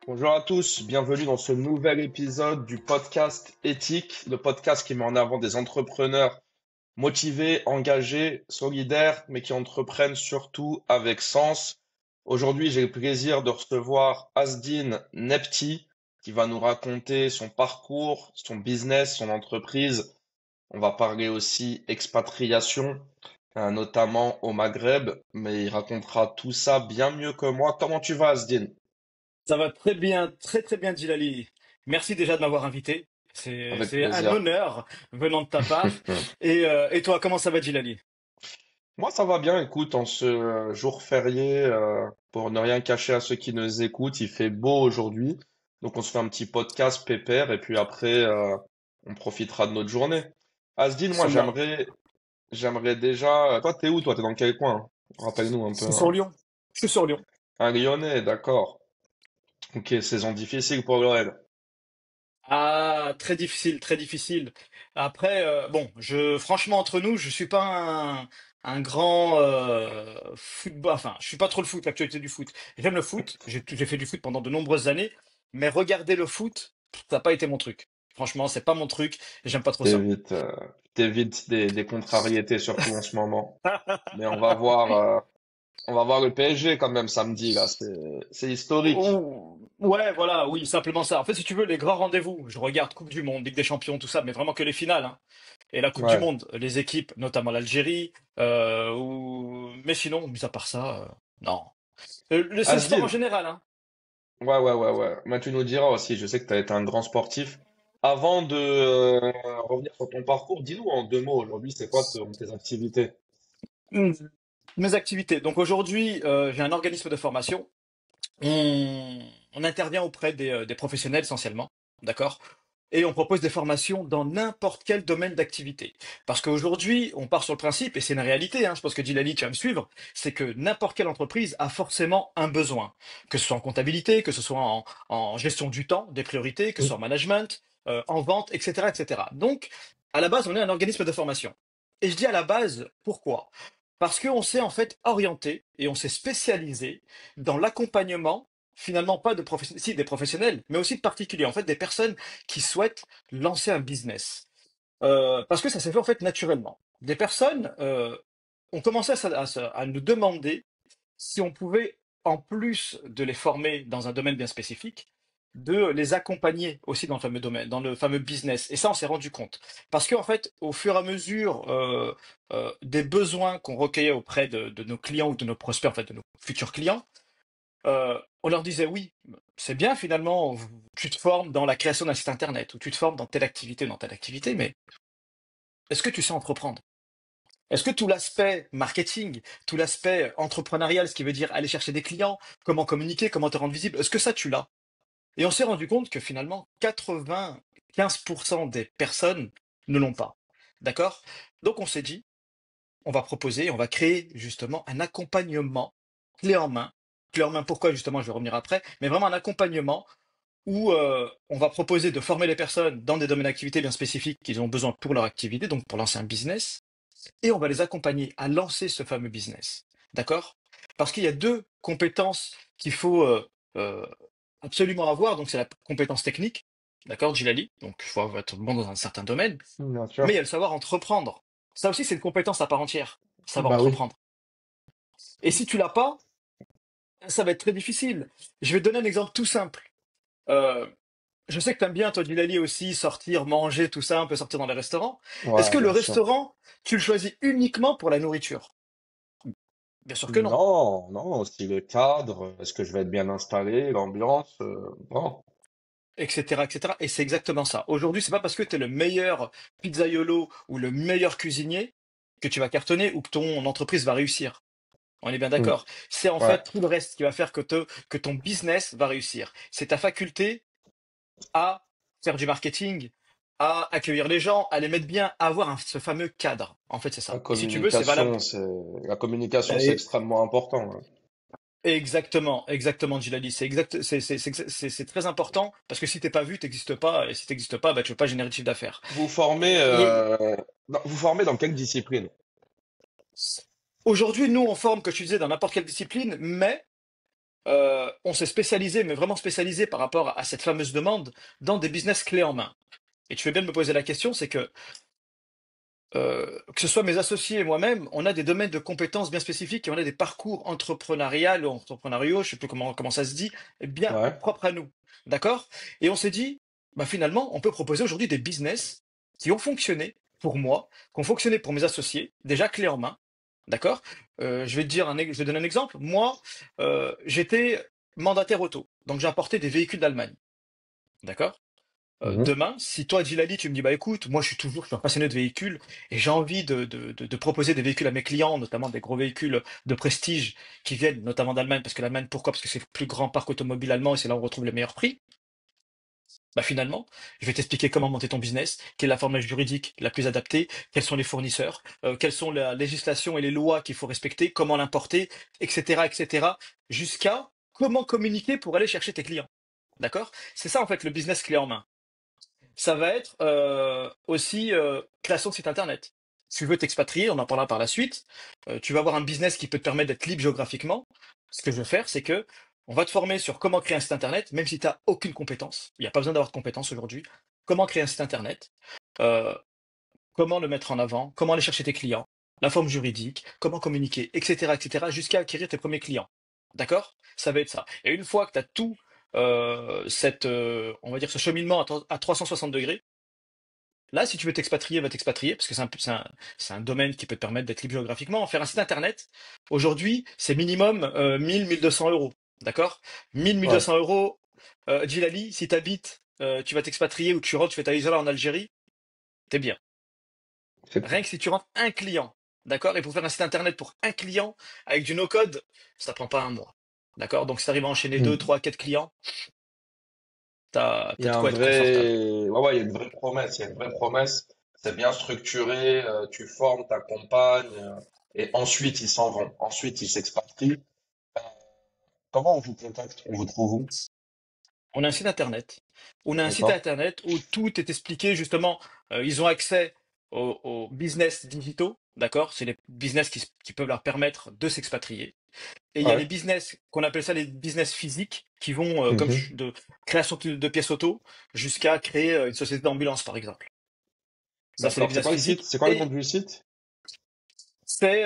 Bonjour à tous, bienvenue dans ce nouvel épisode du podcast Éthique, le podcast qui met en avant des entrepreneurs motivés, engagés, solidaires, mais qui entreprennent surtout avec sens. Aujourd'hui, j'ai le plaisir de recevoir Asdin Nepti, qui va nous raconter son parcours, son business, son entreprise. On va parler aussi expatriation, notamment au Maghreb, mais il racontera tout ça bien mieux que moi. Comment tu vas, Asdin? Ça va très bien, très très bien, Djilali. Merci déjà de m'avoir invité. Avec C'est un plaisir. honneur venant de ta part. Et toi, comment ça va, Djilali? Moi, ça va bien. Écoute, en ce jour férié, pour ne rien cacher à ceux qui nous écoutent, il fait beau aujourd'hui. Donc, on se fait un petit podcast pépère et puis après, on profitera de notre journée. Asdin, moi, Sur moi. j'aimerais déjà. Toi, t'es où? Toi, t'es dans quel coin? Rappelle-nous un Je peu, suis sur hein. Lyon. Je suis sur Lyon. Un Lyonnais, d'accord. Ok, saison difficile pour l'OL. Ah, très difficile, très difficile. Après, bon, franchement, entre nous, je suis pas un grand football. Enfin, je suis pas trop le foot, l'actualité du foot. J'aime le foot. J'ai fait du foot pendant de nombreuses années, mais regarder le foot, ça n'a pas été mon truc. Franchement, c'est pas mon truc. Et j'aime pas trop ça. T'évites, t'évites des contrariétés, surtout en ce moment. Mais on va voir le PSG quand même samedi, là. C'est historique. Ouais, voilà, oui, simplement ça. En fait, si tu veux, les grands rendez-vous, je regarde Coupe du Monde, Ligue des Champions, tout ça, mais vraiment que les finales, hein. Et la Coupe du Ouais. Monde, les équipes, notamment l'Algérie, mais sinon, mis à part ça, non. C'est le sport en Asdin, général, hein. ouais, ouais, ouais, ouais. Mais tu nous diras aussi, je sais que tu as été un grand sportif. Avant de revenir sur ton parcours, dis-nous en deux mots aujourd'hui, c'est quoi tes activités? Hmm. Mes activités. Donc aujourd'hui, j'ai un organisme de formation. On intervient auprès des professionnels essentiellement, d'accord? Et on propose des formations dans n'importe quel domaine d'activité. Parce qu'aujourd'hui, on part sur le principe, et c'est une réalité, hein, je pense que Djilali, tu vas me suivre, c'est que n'importe quelle entreprise a forcément un besoin. Que ce soit en comptabilité, que ce soit en gestion du temps, des priorités, que ce soit en management, en vente, etc., etc. Donc, à la base, on est un organisme de formation. Et je dis à la base, pourquoi? Parce qu'on s'est en fait orienté et on s'est spécialisé dans l'accompagnement, finalement pas de professionnels, si des professionnels, mais aussi de particuliers, en fait des personnes qui souhaitent lancer un business. Parce que ça s'est fait en fait naturellement. Des personnes ont commencé à nous demander si on pouvait, en plus de les former dans un domaine bien spécifique, de les accompagner aussi dans le fameux domaine, dans le fameux business. Et ça, on s'est rendu compte. Parce qu'en fait, au fur et à mesure des besoins qu'on recueillait auprès de nos clients ou de nos prospects, en fait, de nos futurs clients, on leur disait oui, c'est bien finalement, tu te formes dans la création d'un site internet ou tu te formes dans telle activité ou dans telle activité, mais est-ce que tu sais entreprendre? Est-ce que tout l'aspect marketing, tout l'aspect entrepreneurial, ce qui veut dire aller chercher des clients, comment communiquer, comment te rendre visible, est-ce que ça tu l'as? Et on s'est rendu compte que finalement 95% des personnes ne l'ont pas. D'accord? Donc on s'est dit, on va proposer, on va créer justement un accompagnement clé en main. Clé en main, pourquoi justement, je vais revenir après, mais vraiment un accompagnement où on va proposer de former les personnes dans des domaines d'activité bien spécifiques qu'ils ont besoin pour leur activité, donc pour lancer un business, et on va les accompagner à lancer ce fameux business. D'accord? Parce qu'il y a deux compétences qu'il faut euh, absolument avoir. Donc, c'est la compétence technique. D'accord, Djilali? Donc, il faut être bon dans un certain domaine. Bien Mais il y sûr. a le savoir entreprendre. Ça aussi, c'est une compétence à part entière. Savoir Bah oui. entreprendre. Et si tu l'as pas, ça va être très difficile. Je vais te donner un exemple tout simple. Euh, je sais que tu aimes bien, toi, Djilali, aussi sortir, manger, tout ça, un peu sortir dans les restaurants. Est-ce Ouais, que le bien sûr. restaurant, tu le choisis uniquement pour la nourriture? Bien sûr que non. Non, non, aussi le cadre, est-ce que je vais être bien installé, l'ambiance, non. Etc., etc. Et c'est exactement ça. Aujourd'hui, c'est pas parce que tu es le meilleur pizzaiolo ou le meilleur cuisinier que tu vas cartonner ou que ton entreprise va réussir. On est bien Mm. d'accord. C'est en Ouais. fait tout le reste qui va faire que ton business va réussir. C'est ta faculté à faire du marketing, à accueillir les gens, à les mettre bien, à avoir ce fameux cadre. En fait, c'est La ça. Et si tu veux, c'est valable. communication, c'est la communication, c'est Et- extrêmement important, hein. Exactement, exactement, Djilali. C'est exact, c'est très important parce que si t'es pas vu, t'existes pas. Et si t'existes pas, bah, tu peux pas générer de chiffre d'affaires. Vous formez, Et vous formez dans quelle discipline? aujourd'hui, nous, on forme, que je te disais, dans n'importe quelle discipline, mais on s'est spécialisé, mais vraiment spécialisé par rapport à cette fameuse demande, dans des business clés en main. Et tu fais bien de me poser la question, c'est que ce soit mes associés et moi-même, on a des domaines de compétences bien spécifiques et on a des parcours entrepreneurial ou entrepreneuriaux, je sais plus comment ça se dit, bien Ouais. propres à nous. D'accord? Et on s'est dit, bah finalement, on peut proposer aujourd'hui des business qui ont fonctionné pour moi, qui ont fonctionné pour mes associés, déjà clés en main. D'accord? Je vais te dire je vais donner un exemple. Moi, j'étais mandataire auto, donc j'ai importé des véhicules d'Allemagne. D'accord? Mhm. Demain, si toi, Djilali, tu me dis, bah écoute, moi je suis un passionné de véhicules et j'ai envie de proposer des véhicules à mes clients, notamment des gros véhicules de prestige qui viennent notamment d'Allemagne, parce que l'Allemagne, pourquoi? Parce que c'est le plus grand parc automobile allemand et c'est là où on retrouve les meilleurs prix. Bah finalement, je vais t'expliquer comment monter ton business, quelle est la formule juridique la plus adaptée, quels sont les fournisseurs, quelles sont la législation et les lois qu'il faut respecter, comment l'importer, etc., jusqu'à comment communiquer pour aller chercher tes clients. D'accord? C'est ça en fait le business clé en main. Ça va être aussi création de site internet. Si tu veux t'expatrier, on en parlera par la suite, tu vas avoir un business qui peut te permettre d'être libre géographiquement. Ce que je vais faire, c'est que on va te former sur comment créer un site internet, même si tu n'as aucune compétence. Il n'y a pas besoin d'avoir de compétences aujourd'hui. Comment créer un site internet, euh, comment le mettre en avant, comment aller chercher tes clients, la forme juridique, comment communiquer, etc., jusqu'à acquérir tes premiers clients. D'accord? Ça va être ça. Et une fois que tu as tout on va dire ce cheminement à 360 degrés, là, si tu veux t'expatrier, va t'expatrier, parce que c'est un domaine qui peut te permettre d'être libre géographiquement. Faire un site internet, aujourd'hui, c'est minimum 1 200 euros. D'accord? 200 Ouais. euros. Djilali, si tu habites, tu vas t'expatrier ou tu rentres, tu fais ta Isra en Algérie, t'es bien. C'est Rien que si tu rentres un client, d'accord? Et pour faire un site internet pour un client avec du no-code, ça prend pas un mois. D'accord? Donc si tu arrives à enchaîner 2, cool. 3, 4 clients, t'as, Il y t'as de a un quoi être confortable. vrai, ouais, ouais, il y a une vraie promesse. Il y a une vraie promesse. C'est bien structuré. Tu formes, t'accompagnes, et ensuite ils s'en vont. Ensuite ils s'expatrient. Euh, Comment on vous contacte? On vous trouve où? On a un site internet. On a un site D'accord? internet où tout est expliqué justement. Ils ont accès aux business digitaux, d'accord? C'est les business qui peuvent leur permettre de s'expatrier. Et il y a les Ouais. business qu'on appelle ça les business physiques qui vont Mhm. de création de pièces auto jusqu'à créer une société d'ambulance par exemple. Ça c'est les D'accord. C'est business quoi le site? physiques C'est quoi le nom et du site? c'est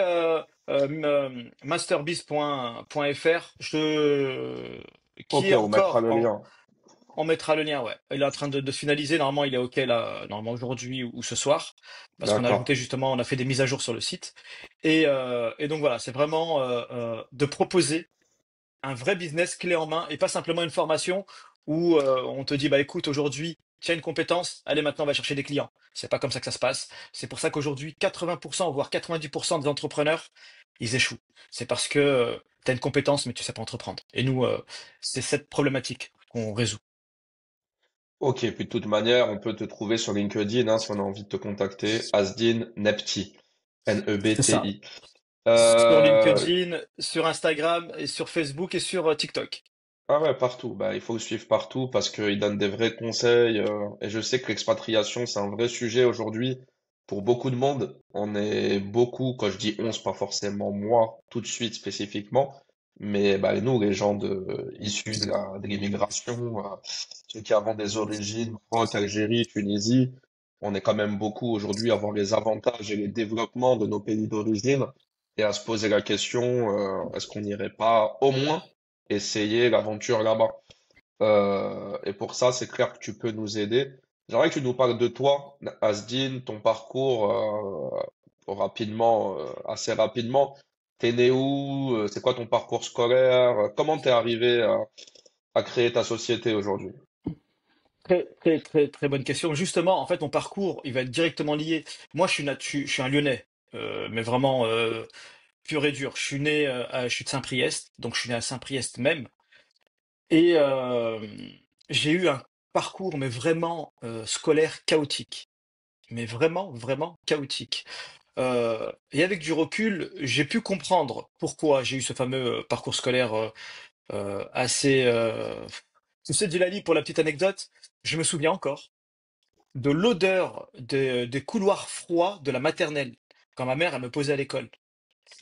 masterbiz.fr qui Ok, est on mettra encore le en. lien. On mettra le lien, ouais. Il est en train de se finaliser. Normalement, il est OK là, normalement aujourd'hui ou ce soir, parce qu'on a D'accord. ajouté justement, on a fait des mises à jour sur le site. Et donc voilà, c'est vraiment de proposer un vrai business clé en main et pas simplement une formation où on te dit, bah écoute, aujourd'hui, tu as une compétence, allez maintenant, on va chercher des clients. C'est pas comme ça que ça se passe. C'est pour ça qu'aujourd'hui, 80%, voire 90% des entrepreneurs, ils échouent. C'est parce que tu as une compétence, mais tu sais pas entreprendre. Et nous, c'est cette problématique qu'on résout. Ok, puis de toute manière, on peut te trouver sur LinkedIn hein, si on a envie de te contacter. Asdin Nepti. C'est ça. Nebti. Sur Euh, LinkedIn, sur Instagram et sur Facebook et sur TikTok. Ah ouais, partout. Bah, il faut le suivre partout parce qu'il donne des vrais conseils. Et je sais que l'expatriation, c'est un vrai sujet aujourd'hui pour beaucoup de monde. On est beaucoup, quand je dis on, c'est pas forcément moi tout de suite spécifiquement, mais bah, nous, les gens issus de l'immigration, ceux qui avons des origines, Maroc, Algérie, Tunisie, on est quand même beaucoup aujourd'hui à voir les avantages et les développements de nos pays d'origine et à se poser la question, est-ce qu'on n'irait pas au moins essayer l'aventure là-bas. Et pour ça, c'est clair que tu peux nous aider. J'aimerais que tu nous parles de toi, Asdine, ton parcours rapidement, assez rapidement. T'es né où? C'est quoi ton parcours scolaire? Comment t'es arrivé à créer ta société aujourd'hui? Très, très, très, très bonne question. Justement, en fait, mon parcours, il va être directement lié. Moi, je suis un Lyonnais, mais vraiment pur et dur. Je suis de Saint-Priest, donc je suis né à Saint-Priest même. Et j'ai eu un parcours, mais vraiment scolaire chaotique. Mais vraiment, vraiment chaotique. Et avec du recul, j'ai pu comprendre pourquoi j'ai eu ce fameux parcours scolaire assez. Tu sais, Djilali, pour la petite anecdote, je me souviens encore de l'odeur des couloirs froids de la maternelle quand ma mère elle me posait à l'école.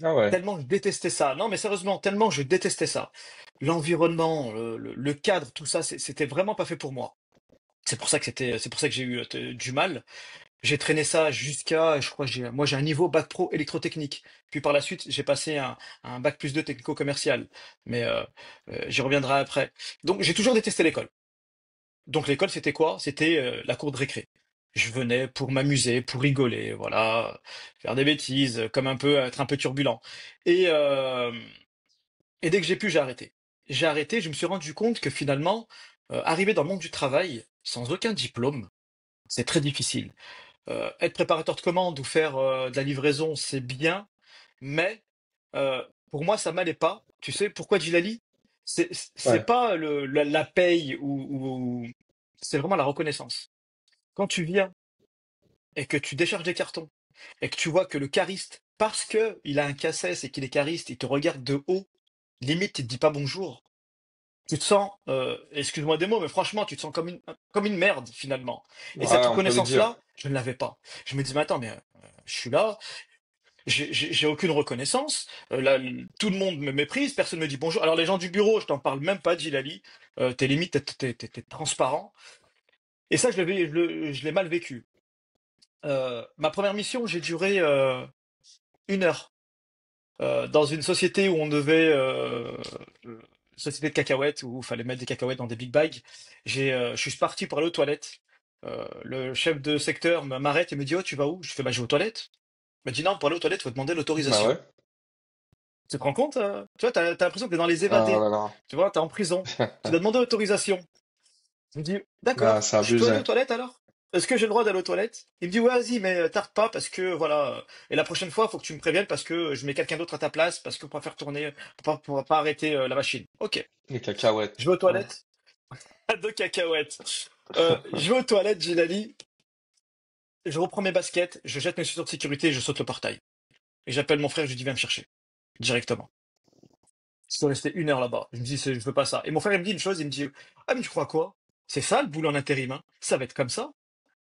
Ah ouais. Tellement je détestais ça. Non, mais sérieusement, tellement je détestais ça. L'environnement, le cadre, tout ça, c'était vraiment pas fait pour moi. C'est pour ça que j'ai eu du mal. J'ai traîné ça jusqu'à, je crois, moi j'ai un niveau bac pro électrotechnique. Puis par la suite, j'ai passé un bac plus 2 technico-commercial. Mais j'y reviendrai après. Donc j'ai toujours détesté l'école. Donc l'école, c'était quoi? C'était la cour de récré. Je venais pour m'amuser, pour rigoler, voilà, faire des bêtises, comme un peu être un peu turbulent. Et, euh, et dès que j'ai pu, j'ai arrêté. J'ai arrêté, je me suis rendu compte que finalement, arriver dans le monde du travail sans aucun diplôme, c'est très difficile. Être préparateur de commande ou faire de la livraison, c'est bien, mais pour moi, ça m'allait pas. Tu sais pourquoi Djilali? C'est Ouais. pas la paye c'est vraiment la reconnaissance. Quand tu viens et que tu décharges des cartons et que tu vois que le cariste, parce que il a un cassesse et qu'il est cariste, il te regarde de haut, limite, il te dit pas bonjour. Tu te sens, excuse-moi des mots, mais franchement, tu te sens comme une merde finalement. Et cette Ouais, on peut le dire. reconnaissance-là, je ne l'avais pas. Je me dis, mais attends, mais je suis là, j'ai aucune reconnaissance. Là, tout le monde me méprise, personne me dit bonjour. Alors les gens du bureau, je t'en parle même pas, Djilali. T'es limite, t'es transparent. Et ça, je l'ai mal vécu. Ma première mission, j'ai duré 1 heure dans une société où on devait société de cacahuètes où il fallait mettre des cacahuètes dans des big bags. Je suis parti pour aller aux toilettes. Le chef de secteur m'arrête et me dit, oh, tu vas où? Je fais, bah, je vais aux toilettes. Il m'a dit, non, pour aller aux toilettes, faut demander Bah l'autorisation. ouais. Tu te rends compte? Tu vois, t'as l'impression que t'es dans les Ah évadés. là là. Tu vois, t'es en prison. Tu dois demander l'autorisation. Je me dis, Ah, d'accord, c'est je peux aller abusé. aux toilettes alors? Est-ce que j'ai le droit d'aller aux toilettes? Il me dit, ouais, vas-y, mais tarde pas parce que voilà. Et la prochaine fois, faut que tu me préviennes parce que je mets quelqu'un d'autre à ta place parce qu'on va faire tourner, pour pas arrêter la machine. Ok. Les Je vais cacahuètes. aux Ouais. toilettes. Deux cacahuètes. Je vais aux toilettes, Gilali. Je reprends mes baskets, je jette mes chaussures de sécurité et je saute le portail. Et j'appelle mon frère, je lui dis, viens me chercher. Directement. Je suis resté 1 heure là-bas. Je me dis, je veux pas ça. Et mon frère, il me dit une chose, il me dit, ah, mais tu crois quoi? C'est ça le boulot en intérim, hein. Ça va être comme ça.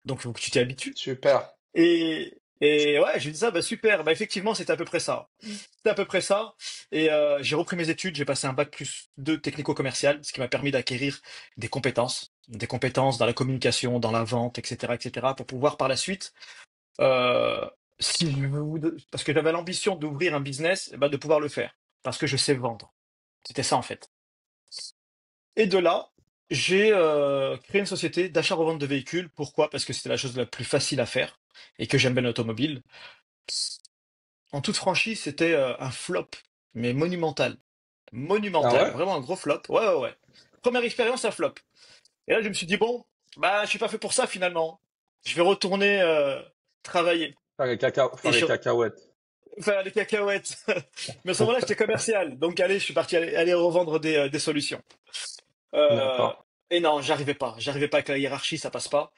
Donc, il faut que tu t'y habitues. Super. Et ouais, je lui dis ça, bah super. Bah effectivement, c'était à peu près ça. C'était à peu près ça. Et j'ai repris mes études, j'ai passé un bac plus 2 technico-commercial, ce qui m'a permis d'acquérir des compétences dans la communication, dans la vente, etc., etc., pour pouvoir par la suite, euh, parce que j'avais l'ambition d'ouvrir un business, eh ben, de pouvoir le faire, parce que je sais vendre. C'était ça en fait. Et de là, j'ai créé une société d'achat-revente de véhicules. Pourquoi? Parce que c'était la chose la plus facile à faire et que j'aime bien l'automobile. En toute franchise, c'était un flop, mais monumental. Ah Monumental, ouais? vraiment un gros flop. Ouais, ouais, ouais. Première expérience, un flop. Et là, je me suis dit, bon, bah, je suis pas fait pour ça finalement. Je vais retourner travailler. Et Faire les cacahuètes. faire les cacahuètes. Mais à ce moment-là, j'étais commercial. Donc, allez, je suis parti aller revendre des solutions. Euh, D'accord. et non, j'arrivais pas. J'arrivais pas avec la hiérarchie, ça passe pas.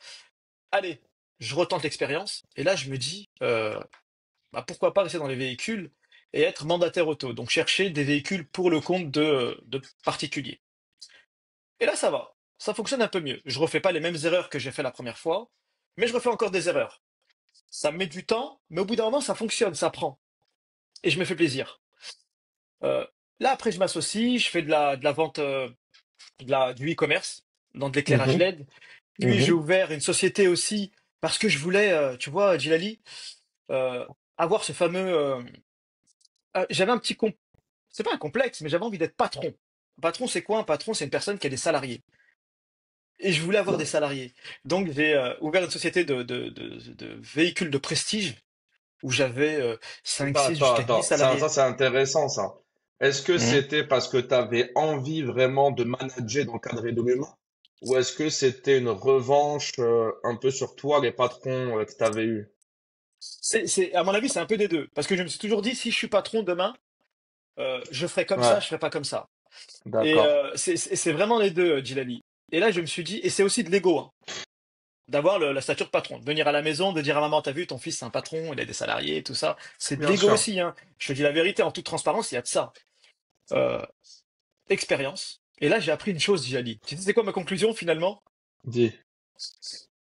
Allez, je retente l'expérience. Et là, je me dis, bah, pourquoi pas rester dans les véhicules et être mandataire auto. Donc, chercher des véhicules pour le compte de particuliers. Et là, ça va. Ça fonctionne un peu mieux. Je refais pas les mêmes erreurs que j'ai fait la première fois, mais je refais encore des erreurs. Ça me met du temps, mais au bout d'un moment, ça fonctionne, ça prend. Et je me fais plaisir. Euh, Là, après, je m'associe, je fais de la vente, du e-commerce, dans de l'éclairage Mhm. LED. Puis, j'ai Mhm. ouvert une société aussi parce que je voulais, tu vois, Djilali, euh, avoir ce fameux. J'avais un petit c'est pas un complexe, mais j'avais envie d'être patron. Un patron, c'est quoi un patron? C'est une personne qui a des salariés. Et je voulais avoir des salariés. Donc, j'ai ouvert une société de véhicules de prestige où j'avais 5, Attends, 6, attends, jusqu'à 10 attends. Ça salariés. c'est intéressant, ça. Est-ce que Mhm. c'était parce que tu avais envie vraiment de manager, d'encadrer de l'humain? Ou est-ce que c'était une revanche un peu sur toi, les patrons que tu avais eus? À mon avis, c'est un peu des deux. Parce que je me suis toujours dit, si je suis patron demain, je ferai comme ça, Ouais, je ferai pas comme ça. Et d'accord. c'est vraiment les deux, Djilali. Et là, je me suis dit, et c'est aussi de l'ego, hein, d'avoir la stature de patron, de venir à la maison, de dire à maman, t'as vu, ton fils, c'est un patron, il a des salariés, tout ça. C'est de Bien l'ego sûr. aussi, hein. Je te dis la vérité, en toute transparence, il y a de ça. Euh, Expérience. Et là, j'ai appris une chose, Djilali. Tu sais, c'est quoi ma conclusion finalement? Dis.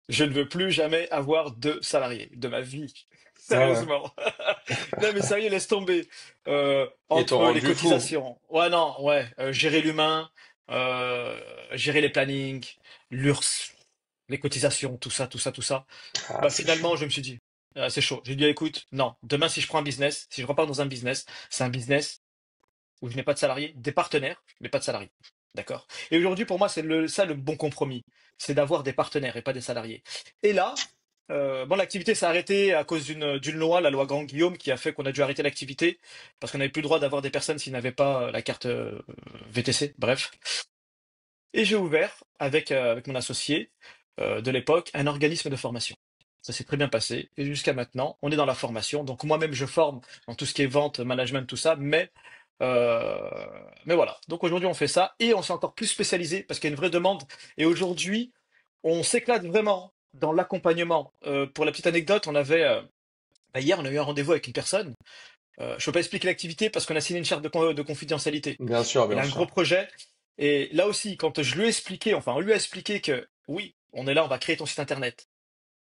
Je ne veux plus jamais avoir de salariés de ma vie. Ah ouais. Sérieusement. Non, mais sérieux, laisse tomber. Ils t'ont Entre les rendu fou. cotisations. Ouais, non, ouais. Gérer l'humain, euh, gérer les plannings, l'URSS, les cotisations, tout ça, tout ça, tout ça. Ah, Bah, c'est chaud. finalement, je me suis dit, c'est chaud. J'ai dit, écoute, non. Demain, si je prends un business, si je repars dans un business, c'est un business où je n'ai pas de salariés, des partenaires, mais pas de salariés. D'accord? Et aujourd'hui, pour moi, c'est ça le bon compromis. C'est d'avoir des partenaires et pas des salariés. Et là, bon, l'activité s'est arrêtée à cause d'une loi, la loi Grand Guillaume, qui a fait qu'on a dû arrêter l'activité parce qu'on n'avait plus le droit d'avoir des personnes s'ils n'avaient pas la carte VTC. Bref. Et j'ai ouvert avec mon associé de l'époque un organisme de formation. Ça s'est très bien passé. Et jusqu'à maintenant, on est dans la formation. Donc moi-même, je forme dans tout ce qui est vente, management, tout ça. Euh, mais voilà. Donc aujourd'hui, on fait ça et on s'est encore plus spécialisé parce qu'il y a une vraie demande. Et aujourd'hui, on s'éclate vraiment dans l'accompagnement. Pour la petite anecdote, hier, on a eu un rendez-vous avec une personne. Je peux pas expliquer l'activité parce qu'on a signé une charte de confidentialité. Bien sûr, Il bien a un gros sûr. projet. Et là aussi, quand je lui ai expliqué, enfin, on lui a expliqué que oui, on est là, on va créer ton site internet.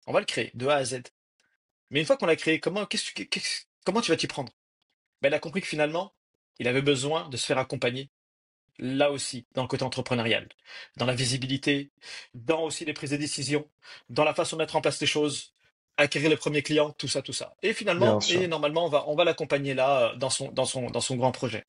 On va le créer de A à Z. Mais une fois qu'on l'a créé, comment tu vas t'y prendre? Ben, il a compris que finalement, il avait besoin de se faire accompagner. Là aussi, dans le côté entrepreneurial, dans la visibilité, dans aussi les prises de décision, dans la façon de mettre en place les choses, acquérir les premiers clients, tout ça, tout ça. Et Bien finalement, et sûr. normalement, on va l'accompagner là dans son grand projet.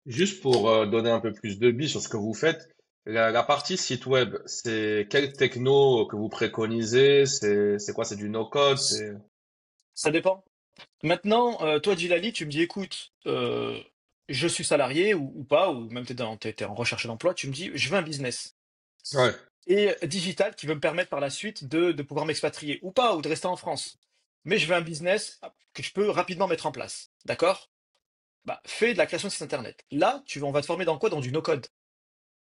Juste pour donner un peu plus de billes sur ce que vous faites, la partie site web, c'est quelle techno que vous préconisez? C'est quoi? C'est du no-code? C'est... Ça dépend. Maintenant, toi, Djilali, tu me dis, écoute, je suis salarié ou pas, ou même t'es en recherche d'emploi, tu me dis, je veux un business. Ouais, Et digital qui veut me permettre par la suite de pouvoir m'expatrier ou pas, ou de rester en France. Mais je veux un business que je peux rapidement mettre en place. D'accord? Bah, fais de la création de site internet. Là, on va te former dans quoi? Dans du no-code.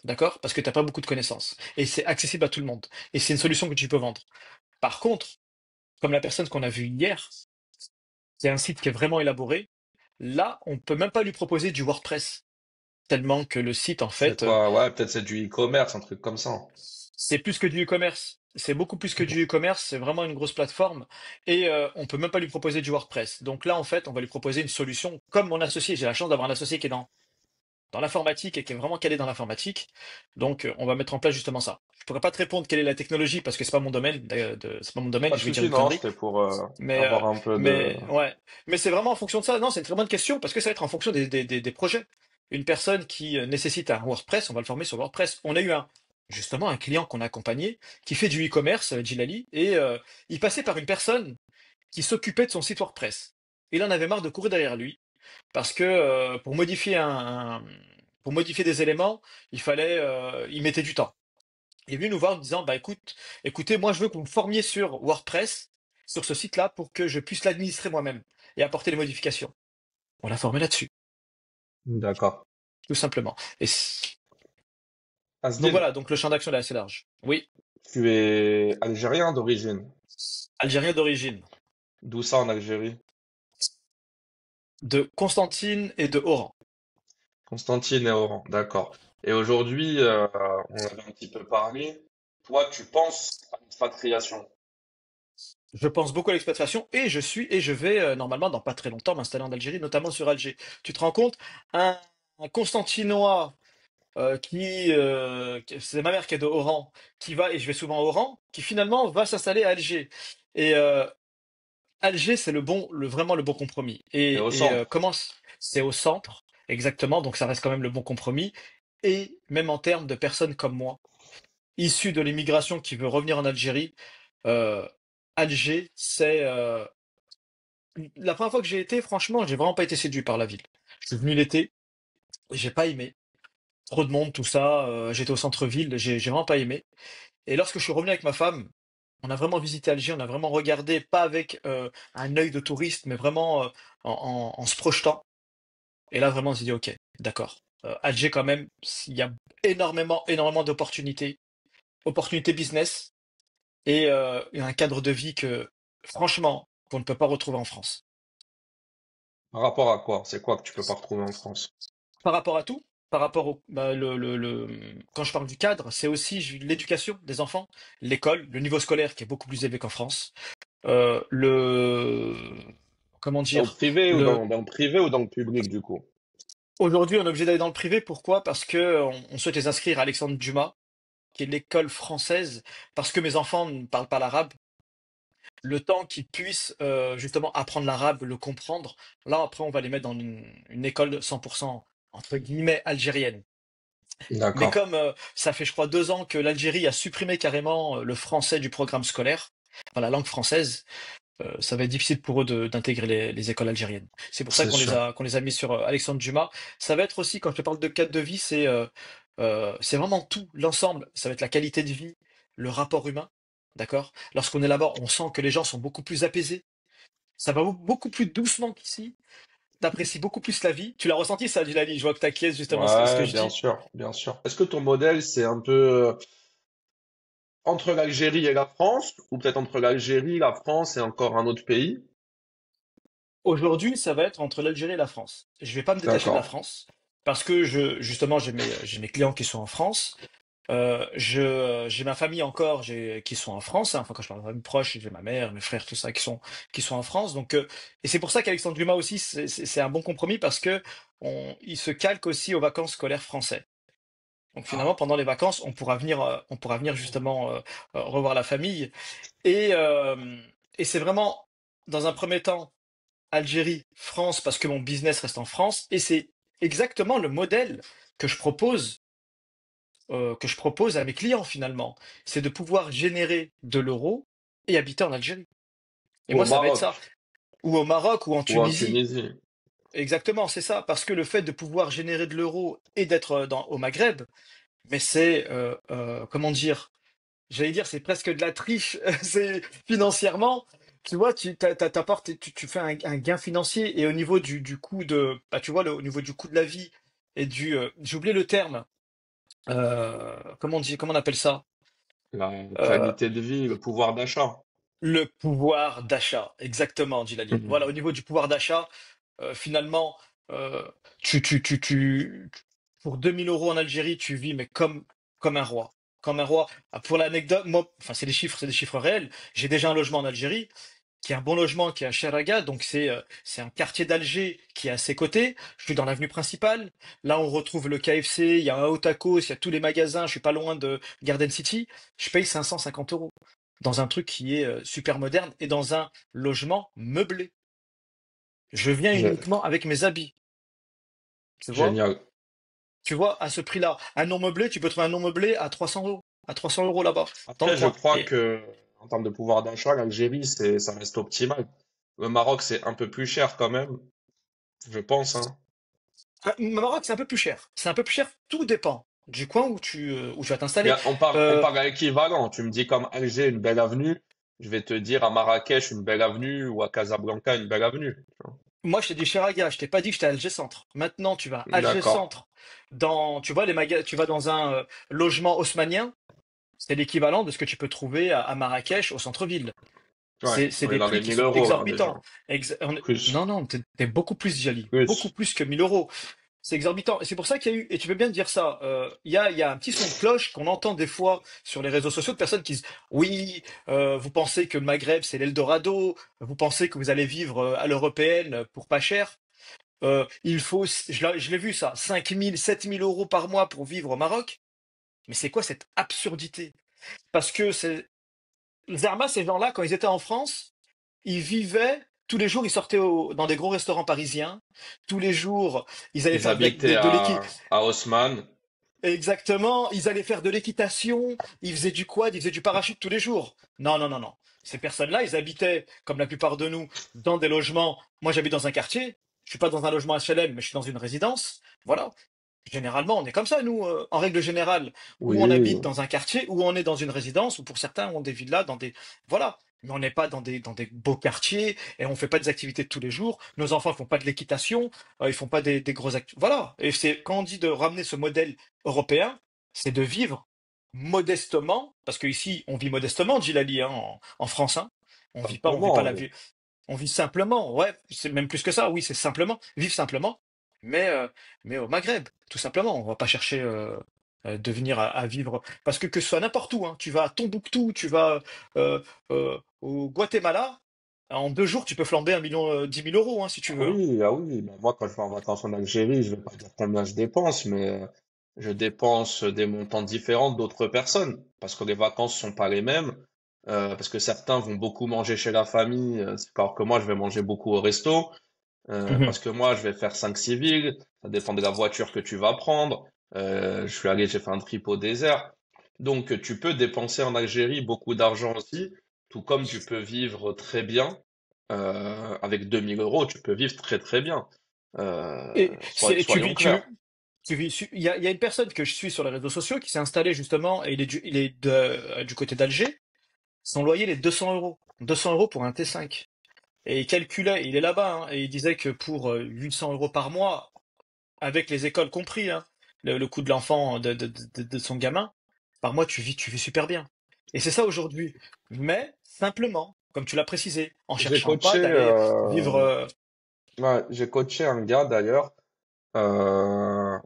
D'accord? Parce que t'as pas beaucoup de connaissances. Et c'est accessible à tout le monde. Et c'est une solution que tu peux vendre. Par contre, comme la personne qu'on a vue hier, c'est un site qui est vraiment élaboré. Là, on peut même pas lui proposer du WordPress. Tellement que le site, en c'est fait, quoi? Ouais, peut-être c'est du e-commerce, un truc comme ça. c'est plus que du e-commerce. C'est beaucoup plus que du e-commerce. C'est vraiment une grosse plateforme. Et on peut même pas lui proposer du WordPress. Donc là, en fait, on va lui proposer une solution comme mon associé. J'ai la chance d'avoir un associé qui est dans l'informatique et qui est vraiment calé dans l'informatique. Donc, on va mettre en place justement ça. Je pourrais pas te répondre quelle est la technologie parce que c'est pas mon domaine. C'est pas mon domaine Pas et de je vais dire souci, une non, connerie. c'était pour Mais, avoir un peu de... ouais. Mais c'est vraiment en fonction de ça. Non, c'est une très bonne question parce que ça va être en fonction des projets. Une personne qui nécessite un WordPress, on va le former sur WordPress. On a eu justement un client qu'on a accompagné qui fait du e-commerce, Djilali, et il passait par une personne qui s'occupait de son site WordPress. Il en avait marre de courir derrière lui parce que pour modifier des éléments, il mettait du temps. Il est venu nous voir en disant, bah écoutez, moi je veux que vous me formiez sur WordPress, sur ce site-là, pour que je puisse l'administrer moi-même et apporter les modifications. On l'a formé là-dessus, D'accord. tout simplement. Donc Asdin, voilà, donc le champ d'action est assez large. Oui, tu es algérien d'origine. algérien d'origine, D'où ça en Algérie? de Constantine et de Oran. Constantine et Oran, d'accord. Et aujourd'hui, on avait un petit peu parlé. Toi, tu penses à l'expatriation. Je pense beaucoup à l'expatriation et je vais normalement dans pas très longtemps m'installer en Algérie, notamment sur Alger. Tu te rends compte, un Constantinois c'est ma mère qui est de Oran, qui va, et je vais souvent à Oran, qui finalement va s'installer à Alger. Et Alger, c'est vraiment le bon compromis. C'est au Et centre. c'est au centre, exactement, donc ça reste quand même le bon compromis. Et même en termes de personnes comme moi, issues de l'immigration qui veut revenir en Algérie, euh, Alger, c'est la première fois que j'ai été, franchement, j'ai vraiment pas été séduit par la ville. Je suis venu l'été, j'ai pas aimé. Trop de monde, tout ça. J'étais au centre-ville, j'ai vraiment pas aimé. Et lorsque je suis revenu avec ma femme, on a vraiment visité Alger, on a vraiment regardé, pas avec un œil de touriste, mais vraiment en se projetant. Et là, vraiment, on s'est dit, ok, d'accord. Alger, quand même, il y a énormément, énormément d'opportunités, opportunités business et un cadre de vie que, franchement, qu'on ne peut pas retrouver en France. Par rapport à quoi? C'est quoi que tu peux pas retrouver en France? Par rapport à tout, par rapport au, bah, quand je parle du cadre, c'est aussi l'éducation des enfants, l'école, le niveau scolaire qui est beaucoup plus élevé qu'en France. le comment Dans le dire privé ou le dans le privé ou dans le public, du coup? aujourd'hui on est obligé d'aller dans le privé. Pourquoi? Parce que on souhaite les inscrire à Alexandre Dumas, qui est l'école française, parce que mes enfants ne parlent pas l'arabe. Le temps qu'ils puissent justement apprendre l'arabe, le comprendre. Là après on va les mettre dans une école 100% entre guillemets algérienne. Mais D'accord. comme ça fait, je crois, 2 ans que l'Algérie a supprimé carrément le français du programme scolaire, enfin, la langue française, ça va être difficile pour eux d'intégrer les écoles algériennes. C'est pour ça C'est sûr. qu'on les a mis sur Alexandre Dumas. Ça va être aussi, quand je te parle de cadre de vie, c'est vraiment tout, l'ensemble. Ça va être la qualité de vie, le rapport humain, d'accord? Lorsqu'on est là-bas, on sent que les gens sont beaucoup plus apaisés. Ça va beaucoup plus doucement qu'ici. T'apprécies beaucoup plus la vie. Tu l'as ressenti ça, Djilali? Je vois que t'acquiesces justement ce que Ouais, je bien dis. sûr, bien sûr. Est-ce que ton modèle, c'est un peu entre l'Algérie et la France, ou peut-être entre l'Algérie, la France et encore un autre pays? Aujourd'hui, ça va être entre l'Algérie et la France. Je vais pas me détacher de la D'accord. France parce que justement, j'ai mes clients qui sont en France. J'ai ma famille encore, qui sont en France, hein. Enfin, quand je parle de famille proche, j'ai ma mère, mes frères, tout ça, qui sont en France. Donc, et c'est pour ça qu'Alexandre Dumas aussi, c'est un bon compromis parce que il se calque aussi aux vacances scolaires français. Donc finalement, pendant les vacances, on pourra venir justement revoir la famille. Et, euh, et c'est vraiment, dans un premier temps, Algérie, France, parce que mon business reste en France, et c'est exactement le modèle que je propose, que je propose à mes clients finalement. C'est de pouvoir générer de l'euro et habiter en Algérie. Et Ou au moi, ça va être ça. Maroc, Ou au Maroc ou en ou en Tunisie. Tunisie. Exactement, c'est ça. Parce que le fait de pouvoir générer de l'euro et d'être au Maghreb, mais c'est, comment dire, j'allais dire, c'est presque de la triche. C'est financièrement, tu vois, t'apportes, tu fais un gain financier et au niveau du coût bah, tu vois, au niveau du coût de la vie et j'ai oublié le terme. Comment on appelle ça? La Euh, qualité de vie, le pouvoir d'achat. le pouvoir d'achat. Exactement, Djilali. Voilà, Mhm. au niveau du pouvoir d'achat, finalement, euh, pour 2 000 € en Algérie, tu vis, mais comme un roi. Comme un roi. Ah, pour l'anecdote, moi, enfin, c'est des chiffres réels. J'ai déjà un logement en Algérie, qui est un bon logement, qui est à Cheraga, donc c'est un quartier d'Alger qui est à ses côtés. Je suis dans l'avenue principale. Là, on retrouve le KFC, il y a un Otakos, il y a tous les magasins. Je suis pas loin de Garden City. Je paye 550 € dans un truc qui est super moderne et dans un logement meublé. Je viens Gé- uniquement avec mes habits, tu vois? Génial. Tu vois, à ce prix-là, un non meublé, tu peux trouver un non meublé à 300 euros, à 300 € là-bas, dans le Après, je coin. crois Et que en termes de pouvoir d'achat, l'Algérie, ça reste optimal. Le Maroc, c'est un peu plus cher quand même, je pense, hein. Maroc, c'est un peu plus cher. C'est un peu plus cher. Tout dépend du coin où tu vas Mais t'installer. on Euh, parle à l'équivalent. Tu me dis comme Alger, une belle avenue. Je vais te dire à Marrakech, une belle avenue, ou à Casablanca, une belle avenue. Moi, je t'ai dit Cheraga, je t'ai pas dit que j'étais à Alger Centre. Maintenant, tu vas à Alger D'accord. Centre, tu vois, tu vas dans un logement haussmannien, c'est l'équivalent de ce que tu peux trouver à Marrakech au centre-ville. Ouais, C'est on est des dans prix les qui 1000 sont euros là déjà. exorbitants. Plus, Non, non, t'es beaucoup plus jali. Beaucoup plus. plus que 1 000 euros. C'est exorbitant. Et c'est pour ça qu'il y a eu, et tu peux bien dire ça, il y a un petit son de cloche qu'on entend des fois sur les réseaux sociaux de personnes qui disent, oui, vous pensez que le Maghreb, c'est l'Eldorado, vous pensez que vous allez vivre à l'européenne pour pas cher. Il faut, je l'ai vu ça, 5 000, 7 000 € par mois pour vivre au Maroc. Mais c'est quoi cette absurdité? Parce que Zerma, ces gens-là, quand ils étaient en France, ils vivaient, tous les jours, ils sortaient dans des gros restaurants parisiens. Tous les jours, ils allaient Ils faire habitaient à Haussmann. exactement, ils allaient faire de l'équitation, ils faisaient du quad, ils faisaient du parachute tous les jours. Non, non, non, non. Ces personnes-là, ils habitaient, comme la plupart de nous, dans des logements. Moi, j'habite dans un quartier. Je suis pas dans un logement HLM, mais je suis dans une résidence. Voilà. Généralement, on est comme ça, nous, en règle générale, où on habite Oui, dans un quartier, où on est dans une résidence, ou pour certains, ont des villas dans des... Voilà. Mais on n'est pas dans des beaux quartiers, et on fait pas des activités de tous les jours. Nos enfants font pas de l'équitation, ils font pas des grosses activités. Voilà. Et quand on dit de ramener ce modèle européen, c'est de vivre modestement, parce qu'ici, on vit modestement, dit Lali, hein, en France, hein. On vit pas simplement. la vie. On vit simplement, ouais, c'est même plus que ça, oui, c'est simplement, vivre simplement, mais, euh, mais au Maghreb, tout simplement. On va pas chercher. de venir à vivre. Parce que ce soit n'importe où, hein, tu vas à Tombouctou, tu vas au Guatemala, en 2 jours, tu peux flamber 1 million, 10 000 euros, hein, si tu Ah veux. Hein. oui, ah oui. Bah, moi, quand je vais en vacances en Algérie, je vais pas dire combien je dépense, mais je dépense des montants différents d'autres personnes parce que les vacances sont pas les mêmes. Parce que certains vont beaucoup manger chez la famille, alors que moi, je vais manger beaucoup au resto. Mhm. Parce que moi, je vais faire 5 6 villes. Ça dépend de la voiture que tu vas prendre. J'ai fait un trip au désert. Donc, tu peux dépenser en Algérie beaucoup d'argent aussi, tout comme tu peux vivre très bien. Avec 2 000 euros, tu peux vivre très très bien. Et tu Soyons vis, clairs. il y a une personne que je suis sur les réseaux sociaux qui s'est installée justement, et du côté d'Alger. Son loyer, il est 200 euros. 200 euros pour un T5. Et il calculait, il est là-bas, hein, et il disait que pour 800 euros par mois, avec les écoles compris, hein, le coût de l'enfant, de son gamin, par mois, tu vis super bien. Et c'est ça aujourd'hui. Mais simplement, comme tu l'as précisé, en J'ai cherchant pas coaché, d'aller vivre. ouais, j'ai coaché un gars d'ailleurs euh,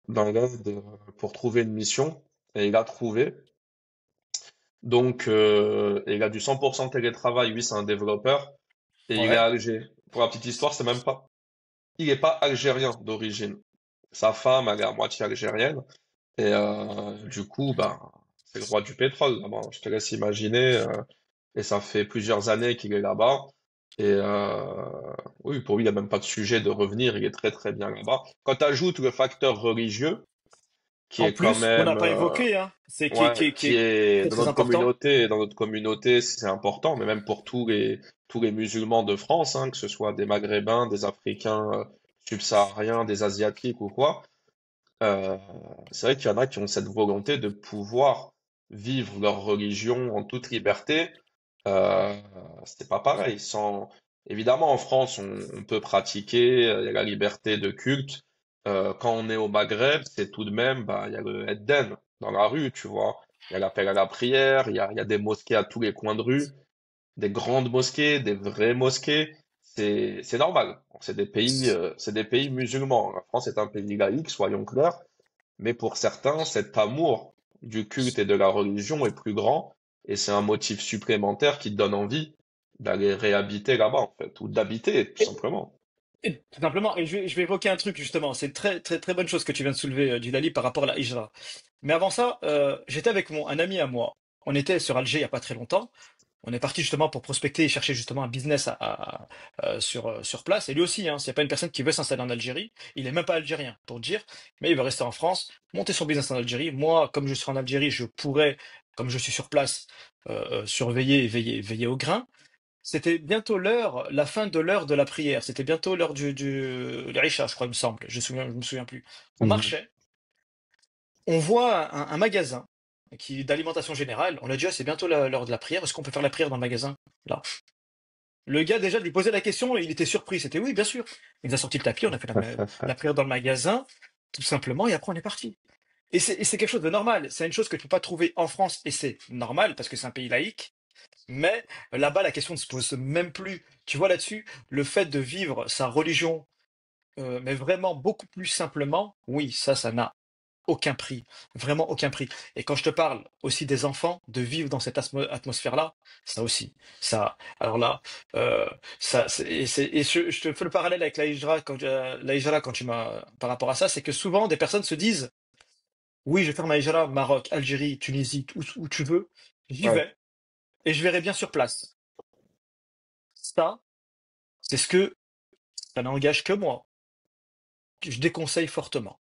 dans l'aide pour trouver une mission et il a trouvé. Donc, il a du 100% télétravail. Lui, c'est un développeur et il est à Ouais. Alger. Pour la petite histoire, c'est même pas. Il est pas algérien d'origine. Sa femme, elle est à moitié algérienne et du coup, ben, c'est le roi du pétrole là-bas. Je te laisse imaginer. Et ça fait plusieurs années qu'il est là-bas. Et oui, pour lui, il n'y a même pas de sujet de revenir. Il est très très bien là-bas. Quand tu ajoutes le facteur religieux, qui En est quand plus, qu'on n'a même pas évoqué, hein, c'est ouais, qui qui est est très très important. dans notre communauté, c'est important, mais même pour tous les musulmans de France, hein, que ce soit des Maghrébins, des Africains subsahariens, des Asiatiques ou quoi, euh, c'est vrai qu'il y en a qui ont cette volonté de pouvoir vivre leur religion en toute liberté. Euh, c'est pas pareil. Évidemment, en France, on peut pratiquer, il y a la liberté de culte. Quand on est au Maghreb, c'est tout de même, bah, il y a le Eddin dans la rue, tu vois. Il y a l'appel à la prière, il y a des mosquées à tous les coins de rue, des grandes mosquées, des vraies mosquées. C'est normal. C'est des pays musulmans. La France est un pays laïque, soyons clairs. Mais pour certains, cet amour du culte et de la religion est plus grand, et c'est un motif supplémentaire qui te donne envie d'aller réhabiter là-bas, en fait, ou d'habiter, tout simplement. Et tout simplement, et je vais évoquer un truc justement, c'est une très très très bonne chose que tu viens de soulever, Djilali, par rapport à la hijra. Mais avant ça, j'étais avec un ami à moi. On était sur Alger il y a pas très longtemps. On est parti justement pour prospecter et chercher justement un business sur place. Et lui aussi, hein, s'il n'y a pas une personne qui veut s'installer en Algérie, il est même pas algérien pour dire, mais il veut rester en France, monter son business en Algérie. Moi, comme je suis en Algérie, je pourrais, comme je suis sur place, surveiller et veiller au grain. C'était bientôt la fin de l'heure de la prière. C'était bientôt l'heure l'Isha, je crois, il me semble. Je me souviens plus. On Mhm. marchait, on voit un magasin d'alimentation générale. On a dit, ah, c'est bientôt l'heure de la prière. Est-ce qu'on peut faire la prière dans le magasin? Là. Le gars, déjà, de lui poser la question, il était surpris. C'était oui, bien sûr. Il nous a sorti le tapis, on a fait la prière dans le magasin, tout simplement, et après, on est parti. Et c'est quelque chose de normal. C'est une chose que tu peux pas trouver en France, et c'est normal, parce que c'est un pays laïque. Mais là-bas, la question ne se pose même plus. Tu vois là-dessus, le fait de vivre sa religion, mais vraiment beaucoup plus simplement, oui, ça n'a aucun prix, vraiment aucun prix. Et quand je te parle aussi des enfants, de vivre dans cette atmosphère-là, ça aussi, ça, alors là, euh, et je te fais le parallèle avec la hijra quand tu m'as, par rapport à ça, c'est que souvent des personnes se disent, oui, je vais faire ma hijra, Maroc, Algérie, Tunisie, où tu veux, j'y Ouais. vais, et je verrai bien sur place. Ça, c'est ce que ça n'engage que moi, que je déconseille fortement.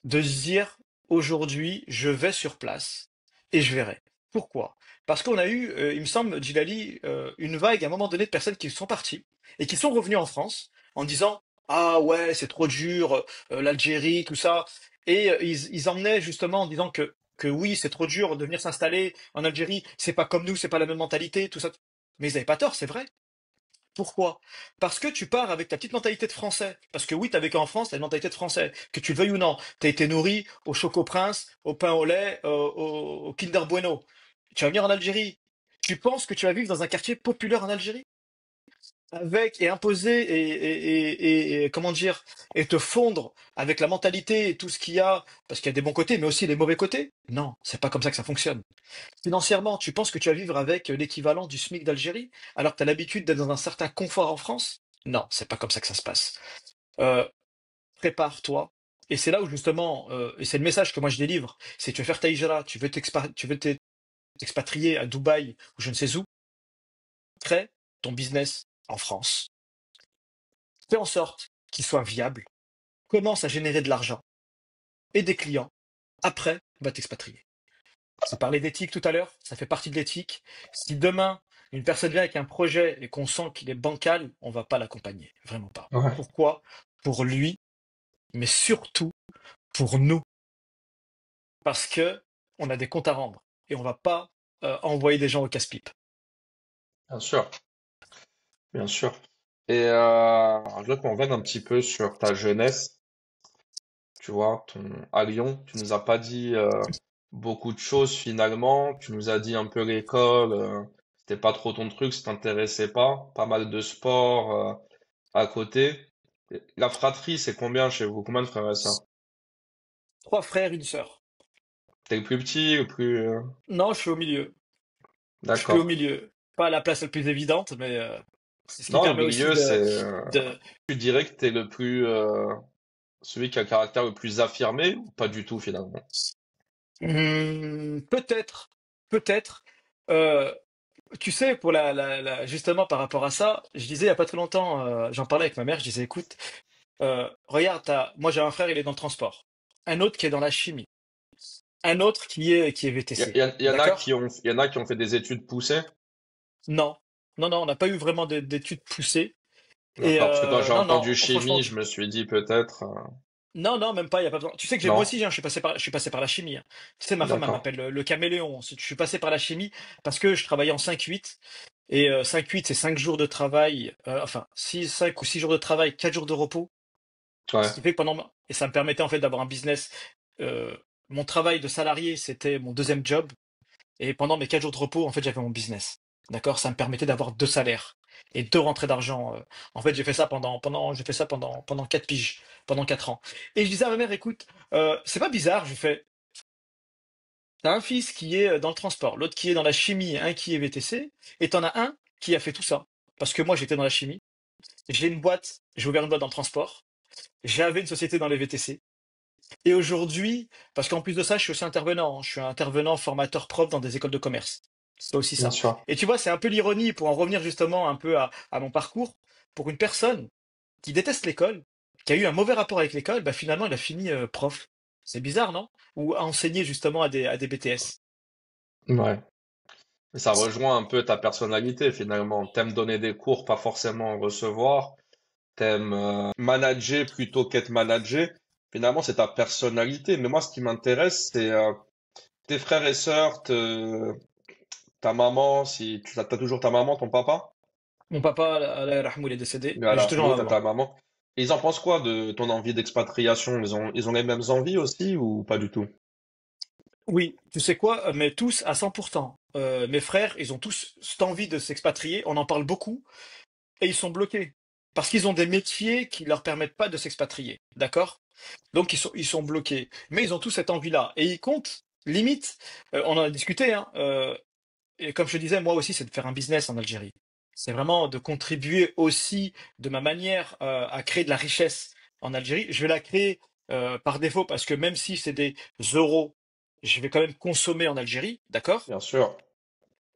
De se dire, aujourd'hui, je vais sur place et je verrai. Pourquoi? Parce qu'on a eu, il me semble, Djilali, une vague à un moment donné de personnes qui sont parties et qui sont revenues en France en disant, ah ouais, c'est trop dur, l'Algérie, tout ça. Et ils emmenaient justement en disant que oui, c'est trop dur de venir s'installer en Algérie, c'est pas comme nous, c'est pas la même mentalité, tout ça. Mais ils n'avaient pas tort, c'est vrai. Pourquoi? Parce que tu pars avec ta petite mentalité de français. Parce que oui, t'as vécu en France, t'as une mentalité de français. Que tu le veuilles ou non. T'as été nourri au Choco Prince, au pain au lait, au Kinder Bueno. Tu vas venir en Algérie. Tu penses que tu vas vivre dans un quartier populaire en Algérie? avec et imposer et comment dire et te fondre avec la mentalité et tout ce qu'il y a, parce qu'il y a des bons côtés, mais aussi les mauvais côtés. Non, c'est pas comme ça que ça fonctionne. Financièrement, tu penses que tu vas vivre avec l'équivalent du SMIC d'Algérie, alors que tu as l'habitude d'être dans un certain confort en France? Non, c'est pas comme ça que ça se passe. Euh, Prépare-toi. Et c'est là où justement, et c'est le message que moi je délivre, c'est tu veux faire ta hijra, tu veux t'expatrier à Dubaï ou je ne sais où, crée ton business en France. Fais en sorte qu'il soit viable, commence à générer de l'argent et des clients. Après, va t'expatrier. J'ai parlé d'éthique tout à l'heure, ça fait partie de l'éthique. Si demain, une personne vient avec un projet et qu'on sent qu'il est bancal, on va pas l'accompagner. Vraiment pas. Ouais, Pourquoi? Pour lui, mais surtout pour nous. Parce que on a des comptes à rendre et on va pas envoyer des gens au casse-pipe. bien sûr, bien sûr. Et je veux qu'on revienne un petit peu sur ta jeunesse. Tu vois, à Lyon, tu nous as pas dit beaucoup de choses finalement. Tu nous as dit un peu l'école, c'était pas trop ton truc, ça t'intéressait pas. Pas mal de sport à côté. La fratrie, c'est combien chez vous? Combien de frères et sœurs? 3 frères, une sœur. T'es le plus petit, le plus... Non, je suis au milieu. Je suis au D'accord. milieu. Pas la place la plus évidente, mais c'est ce qui Non, au permet aussi milieu, c'est... de... Tu dirais que t'es le plus... celui qui a le caractère le plus affirmé ou pas du tout finalement? Peut-être, peut-être. Euh, Tu sais, pour justement par rapport à ça, je disais il y a pas très longtemps, j'en parlais avec ma mère, je disais écoute, regarde, moi j'ai un frère, il est dans le transport, un autre qui est dans la chimie, un autre qui est VTC, Il y en a d'accord? il y en a qui ont fait des études poussées. Non, non, non, on n'a pas eu vraiment d'études poussées et D'accord, parce que quand j'ai non, entendu non, franchement, chimie, je me suis dit peut-être... non, non, même pas, il y a pas besoin. Tu sais que moi non, aussi, hein, je suis passé par la chimie, hein. Tu sais, ma femme, elle d'accord. m'appelle le caméléon. Je suis passé par la chimie parce que je travaillais en 5-8. Et 5-8, c'est 5 jours de travail, enfin, 5 ou 6 jours de travail, 4 jours de repos. Ce Ouais, qui fait que et ça me permettait en fait d'avoir un business. euh, Mon travail de salarié, c'était mon deuxième job. Et pendant mes 4 jours de repos, en fait, j'avais mon business. D'accord? Ça me permettait d'avoir 2 salaires et 2 rentrées d'argent. En fait, j'ai fait ça j'ai fait ça pendant 4 piges, pendant 4 ans. Et je disais à ma mère, écoute, c'est pas bizarre, je fais, t'as un fils qui est dans le transport, l'autre qui est dans la chimie, un qui est VTC, et t'en as un qui a fait tout ça. Parce que moi, j'étais dans la chimie, j'ai ouvert une boîte dans le transport, j'avais une société dans les VTC. Et aujourd'hui, parce qu'en plus de ça, je suis aussi intervenant, hein. Je suis intervenant formateur prof dans des écoles de commerce. C'est aussi bien ça. sûr. Et tu vois, c'est un peu l'ironie pour en revenir justement un peu à mon parcours. Pour une personne qui déteste l'école, qui a eu un mauvais rapport avec l'école, bah finalement, il a fini prof. C'est bizarre, non? Ou à enseigner justement à des BTS. Ouais. Ça rejoint un peu ta personnalité finalement. T'aimes donner des cours, pas forcément en recevoir. T'aimes manager plutôt qu'être managé. Finalement, c'est ta personnalité. Mais moi, ce qui m'intéresse, c'est tes frères et sœurs, ta maman, si tu t'as toujours ta maman, ton papa. Mon papa, Allah yarhamou, il est décédé, mais j'ai Voilà, toujours nous, ma t'as maman. ta maman. Et ils en pensent quoi de ton envie d'expatriation? Ils ont les mêmes envies aussi ou pas du tout? Oui, tu sais quoi, mais tous à 100%. Mes frères, ils ont tous cette envie de s'expatrier, on en parle beaucoup, et ils sont bloqués. Parce qu'ils ont des métiers qui leur permettent pas de s'expatrier. D'accord? Donc ils sont bloqués. Mais ils ont tous cette envie-là. Et ils comptent, limite, on en a discuté, hein, et comme je te disais, moi aussi, c'est de faire un business en Algérie. C'est vraiment de contribuer aussi de ma manière à créer de la richesse en Algérie. Je vais la créer par défaut parce que même si c'est des euros, je vais quand même consommer en Algérie, d'accord? Bien sûr.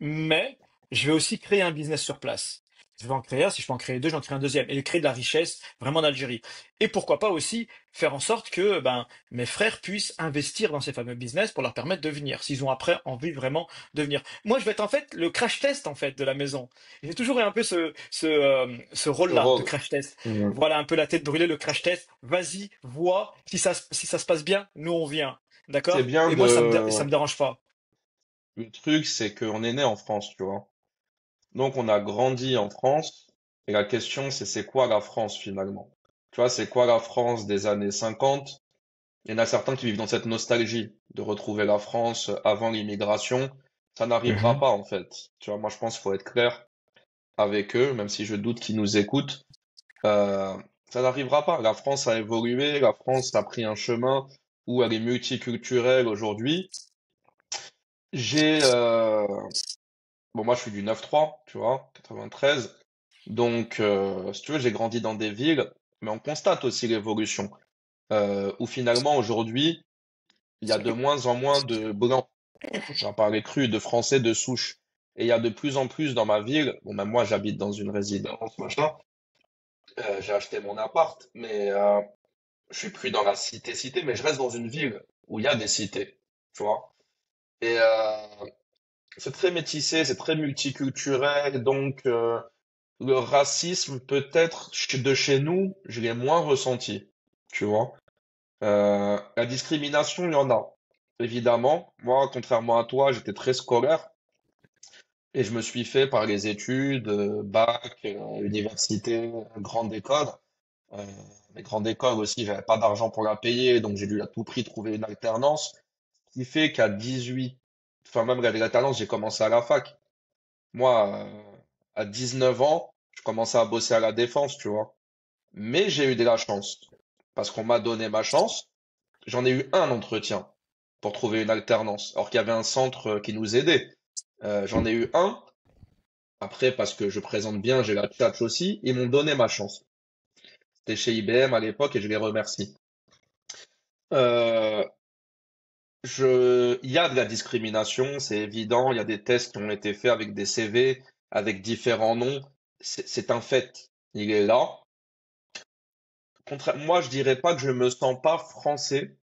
Mais je vais aussi créer un business sur place. Je vais en créer un, si je peux en créer deux, j'en crée un deuxième et créer de la richesse vraiment en Algérie. Et pourquoi pas aussi faire en sorte que ben, mes frères puissent investir dans ces fameux business pour leur permettre de venir, s'ils ont après envie vraiment de venir. Moi, je vais être en fait le crash test en fait de la maison. J'ai toujours eu un peu ce Ce rôle-là de rôle. crash test. Mhm. Voilà, un peu la tête brûlée, le crash test. Vas-y, vois si ça se passe bien, nous on vient. C'est D'accord? bien Et moi, ça de... me dérange pas. Le truc, c'est qu'on est né en France, tu vois. Donc, on a grandi en France. Et la question, c'est quoi la France finalement? Tu vois, c'est quoi la France des années 50? Il y en a certains qui vivent dans cette nostalgie de retrouver la France avant l'immigration. Ça n'arrivera Mhm. pas, en fait. Tu vois, moi, je pense qu'il faut être clair. avec eux, même si je doute qu'ils nous écoutent. Euh, Ça n'arrivera pas. La France a évolué, la France a pris un chemin où elle est multiculturelle aujourd'hui. J'ai, bon, moi je suis du 9-3, tu vois, 93. Donc, si tu veux, j'ai grandi dans des villes, mais on constate aussi l'évolution. Où finalement aujourd'hui, il y a de moins en moins de blancs, on va parler cru, de Français de souche. Et il y a de plus en plus dans ma ville, bon, même moi j'habite dans une résidence, machin, j'ai acheté mon appart, mais je suis plus dans la cité-cité, mais je reste dans une ville où il y a des cités, tu vois. Et c'est très métissé, c'est très multiculturel, donc le racisme peut-être de chez nous, je l'ai moins ressenti, tu vois. La discrimination, il y en a, évidemment. Moi, contrairement à toi, j'étais très scolaire et je me suis fait par les études, bac, université, grande école. Euh, mais grande école aussi, j'avais pas d'argent pour la payer, donc j'ai dû à tout prix trouver une alternance. Ce qui fait qu'à 18, enfin même avec l'alternance, j'ai commencé à la fac. Moi, à 19 ans, je commençais à bosser à la défense, tu vois. Mais j'ai eu de la chance parce qu'on m'a donné ma chance. J'en ai eu un entretien pour trouver une alternance, alors qu'il y avait un centre qui nous aidait. J'en ai eu un. Après, parce que je présente bien, j'ai la tchatche aussi, ils m'ont donné ma chance. C'était chez IBM à l'époque et je les remercie. Euh, il y a de la discrimination, c'est évident. Il y a des tests qui ont été faits avec des CV, avec différents noms. C'est un fait. Il est là. Moi, je dirais pas que je me sens pas français.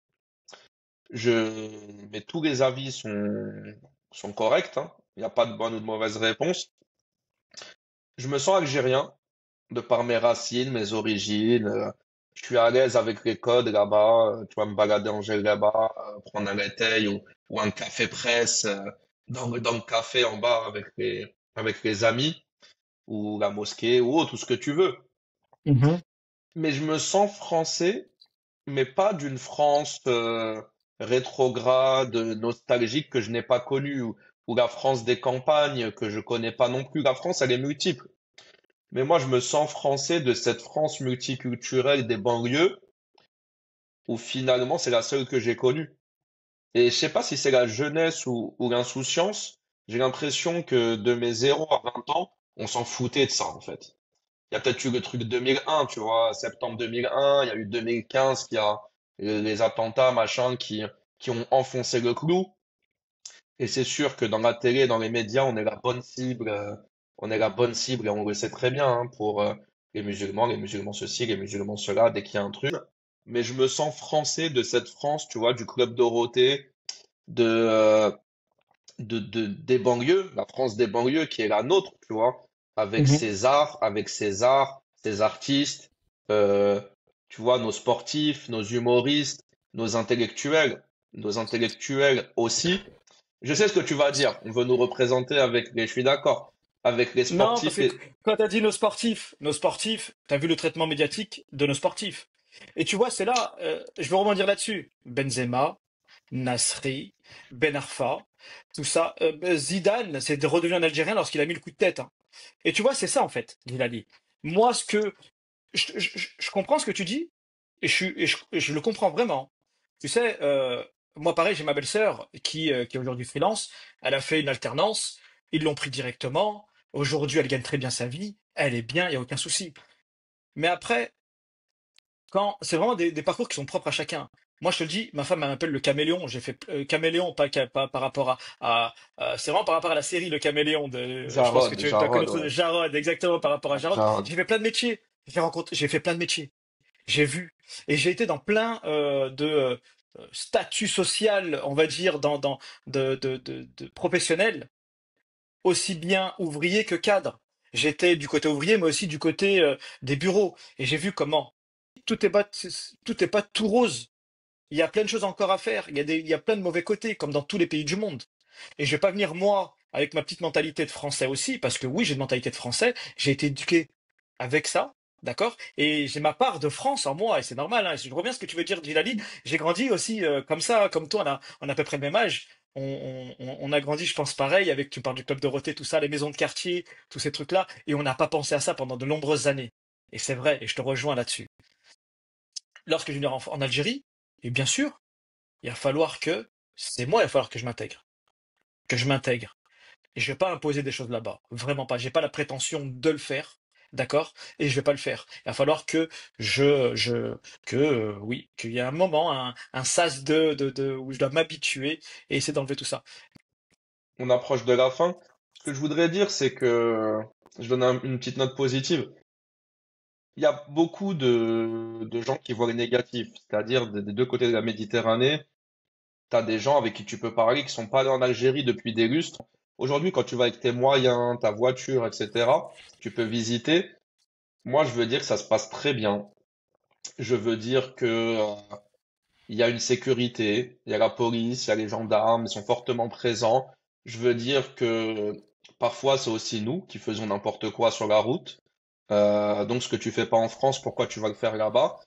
Mais tous les avis sont corrects, hein. Il n'y a pas de bonne ou de mauvaise réponse. Je me sens algérien, de par mes racines, mes origines. Je suis à l'aise avec les codes là-bas. Tu vas me balader en là-bas, prendre un latte ou un café presse dans le café en bas avec les amis ou la mosquée ou tout ce que tu veux. Mhm. Mais je me sens français, mais pas d'une France rétrograde, nostalgique que je n'ai pas connue ou la France des campagnes que je connais pas non plus. La France, elle est multiple. Mais moi, je me sens français de cette France multiculturelle des banlieues où finalement c'est la seule que j'ai connue. Et je sais pas si c'est la jeunesse ou l'insouciance, j'ai l'impression que de mes 0 à 20 ans, on s'en foutait de ça en fait. Il y a peut-être eu le truc de 2001, tu vois, septembre 2001, il y a eu 2015 qui a les attentats, machin, qui ont enfoncé le clou. Et c'est sûr que dans la télé, dans les médias, on est la bonne cible, on est la bonne cible et on le sait très bien hein, pour les musulmans ceci, les musulmans cela, dès qu'il y a un truc. Mais je me sens français de cette France, tu vois, du Club Dorothée, de, euh, des banlieues, la France des banlieues qui est la nôtre, tu vois, Mhm. avec ses arts, ses artistes, euh, tu vois, nos sportifs, nos humoristes, nos intellectuels aussi. Je sais ce que tu vas dire. On veut nous représenter avec les, je suis d'accord, avec les Non, parce sportifs que et, quand tu as dit nos sportifs, tu as vu le traitement médiatique de nos sportifs. Et tu vois, c'est là, je veux rebondir là-dessus. Benzema, Nasri, Ben Arfa, tout ça. Zidane, c'est redevenu un Algérien lorsqu'il a mis le coup de tête, hein. Et tu vois, c'est ça en fait, Gilali. Moi, je comprends ce que tu dis, et je le comprends vraiment. Tu sais, moi pareil, j'ai ma belle-sœur qui est aujourd'hui freelance. Elle a fait une alternance, ils l'ont pris directement. Aujourd'hui, elle gagne très bien sa vie, elle est bien, il y a aucun souci. Mais après, quand c'est vraiment des parcours qui sont propres à chacun. Moi, je te le dis, ma femme elle m'appelle le caméléon. J'ai fait caméléon, pas par rapport c'est vraiment par rapport à la série Le Caméléon je pense que tu dois Jarod, connaître ouais. Jarod, exactement par rapport à Jarod. Jarod. J'ai fait plein de métiers. J'ai fait plein de métiers. J'ai vu et j'ai été dans plein de statut social, on va dire, de professionnels, aussi bien ouvrier que cadre. J'étais du côté ouvrier, mais aussi du côté des bureaux. Et j'ai vu comment tout est pas tout rose. Il y a plein de choses encore à faire. Il y a plein de mauvais côtés, comme dans tous les pays du monde. Et je vais pas venir, moi, avec ma petite mentalité de français aussi, parce que oui, j'ai une mentalité de français. J'ai été éduqué avec ça, d'accord? Et j'ai ma part de France en moi, et c'est normal, hein. Je reviens à ce que tu veux dire, Djilali. J'ai grandi aussi comme ça, comme toi, on a à peu près le même âge. on a grandi, je pense, pareil, avec, tu parles du Club Dorothée, tout ça, les maisons de quartier, tous ces trucs-là, et on n'a pas pensé à ça pendant de nombreuses années. Et c'est vrai, et je te rejoins là-dessus. Lorsque je vais venir en Algérie, et bien sûr, il va falloir que, c'est moi, il va falloir que je m'intègre. Que je m'intègre. Et je vais pas imposer des choses là-bas. Vraiment pas. J'ai pas la prétention de le faire. D'accord? Et je vais pas le faire. Il va falloir que oui, qu'il y ait un moment, un sas où je dois m'habituer et essayer d'enlever tout ça. On approche de la fin. Ce que je voudrais dire, c'est que je donne une petite note positive. Il y a beaucoup de gens qui voient les négatifs, c'est-à-dire des deux côtés de la Méditerranée. Tu as des gens avec qui tu peux parler qui sont pas allés en Algérie depuis des lustres. Aujourd'hui, quand tu vas avec tes moyens, ta voiture, etc., tu peux visiter. Moi, je veux dire que ça se passe très bien. Je veux dire que il y a une sécurité, il y a la police, il y a les gendarmes, ils sont fortement présents. Je veux dire que parfois, c'est aussi nous qui faisons n'importe quoi sur la route. Donc, ce que tu fais pas en France, pourquoi tu vas le faire là-bas?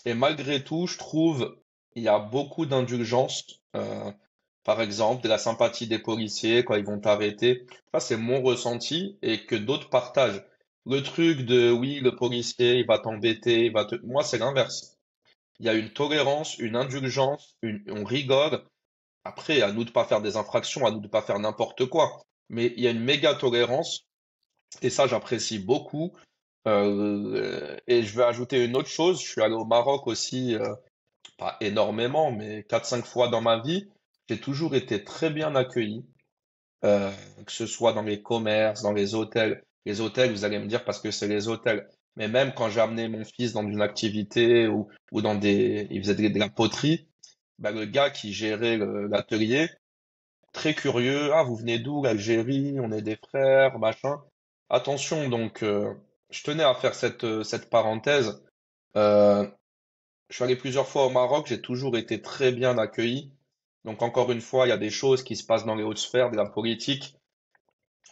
Et malgré tout, je trouve il y a beaucoup d'indulgence. Par exemple, de la sympathie des policiers quand ils vont t'arrêter. Ça, c'est mon ressenti et que d'autres partagent. Le truc de oui, le policier, il va t'embêter, il va te... Moi, c'est l'inverse. Il y a une tolérance, une indulgence, on rigole. Après, à nous de pas faire des infractions, à nous de pas faire n'importe quoi. Mais il y a une méga tolérance et ça, j'apprécie beaucoup. Et je vais ajouter une autre chose. Je suis allé au Maroc aussi, pas énormément, mais 4 5 fois dans ma vie. J'ai toujours été très bien accueilli, euh, que ce soit dans les commerces, dans les hôtels. Les hôtels, vous allez me dire parce que c'est les hôtels. Mais même quand j'ai amené mon fils dans une activité ou dans il faisait de la poterie, bah, le gars qui gérait l'atelier, très curieux, ah, vous venez d'où, l'Algérie, on est des frères, machin. Attention, donc, je tenais à faire cette parenthèse. Euh, je suis allé plusieurs fois au Maroc, j'ai toujours été très bien accueilli. Donc, encore une fois, il y a des choses qui se passent dans les hautes sphères de la politique.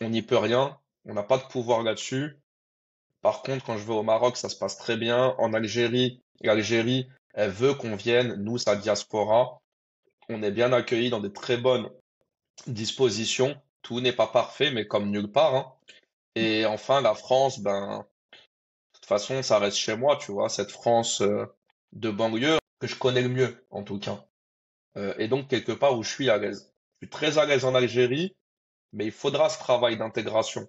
On n'y peut rien. On n'a pas de pouvoir là-dessus. Par contre, quand je vais au Maroc, ça se passe très bien. En Algérie, l'Algérie, elle veut qu'on vienne, nous, sa diaspora. On est bien accueillis dans des très bonnes dispositions. Tout n'est pas parfait, mais comme nulle part, hein. Et enfin, la France, ben, de toute façon, ça reste chez moi, tu vois, cette France, de banlieue que je connais le mieux, en tout cas. Et donc, quelque part où je suis à l'aise. Je suis très à l'aise en Algérie, mais il faudra ce travail d'intégration,